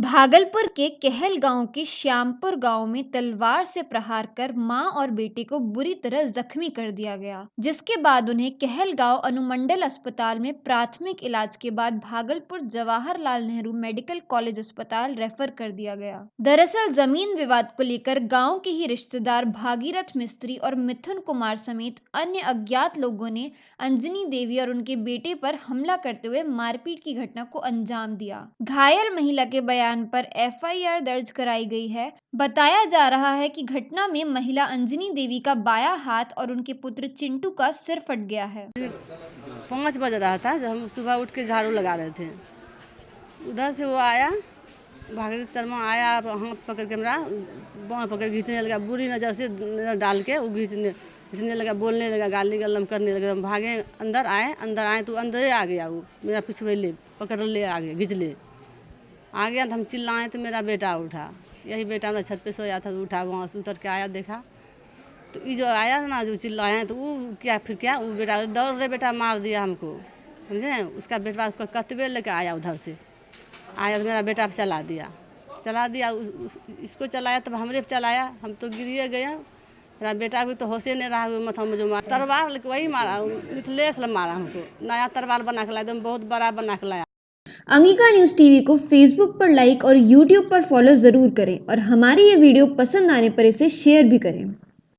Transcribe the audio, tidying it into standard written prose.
भागलपुर के कहलगांव के श्यामपुर गांव में तलवार से प्रहार कर मां और बेटे को बुरी तरह जख्मी कर दिया गया, जिसके बाद उन्हें कहलगांव अनुमंडल अस्पताल में प्राथमिक इलाज के बाद भागलपुर जवाहरलाल नेहरू मेडिकल कॉलेज अस्पताल रेफर कर दिया गया। दरअसल जमीन विवाद को लेकर गांव के ही रिश्तेदार भागीरथ मिस्त्री और मिथुन कुमार समेत अन्य अज्ञात लोगों ने अंजनी देवी और उनके बेटे पर हमला करते हुए मारपीट की घटना को अंजाम दिया। घायल महिला के बयान पर एफआईआर दर्ज कराई गई है। बताया जा रहा है कि घटना में महिला अंजनी देवी का बायां हाथ और उनके पुत्र चिंटू का सिर फट गया है। 5 बज रहा था जब हम सुबह उठ के झाड़ू लगा रहे थे, उधर से वो आया, भागीरथ शर्मा आया, हाथ पकड़ के मेरा बाँह पकड़ खींचने लगा, बुरी नज़र से नज़र डाल के वो खींचने लगा, बोलने लगा, गाली गलम करने लगा। हम भागे, अंदर आए तो अंदर ही आ गया, वो मेरा पिछुए ले पकड़ ले, आगे घिंच ले आ गया। तो हम चिल्लाए तो मेरा बेटा उठा, यही बेटा मेरा छत पे सोया था, तो उठा, वहाँ से उतर के आया, देखा तो ये जो आया ना, जो चिल्लाए तो वो क्या वो बेटा दौड़ रहे, बेटा मार दिया हमको, समझे। उसका बेटा कतबे लेके आया, उधर से आया तो मेरा बेटा चला दिया, इसको चलाया तब हमरे पे चलाया, हम तो गिरिए गए। मेरा बेटा भी तो होशे नहीं रहा, माथा में जो मारा तलवार लेके वही मारा, मिथलेश मारा हमको, नया तलवार बना के लाया, एकदम बहुत बड़ा बना के लाया। अंगिका न्यूज़ टीवी को फेसबुक पर लाइक और यूट्यूब पर फॉलो जरूर करें और हमारी ये वीडियो पसंद आने पर इसे शेयर भी करें।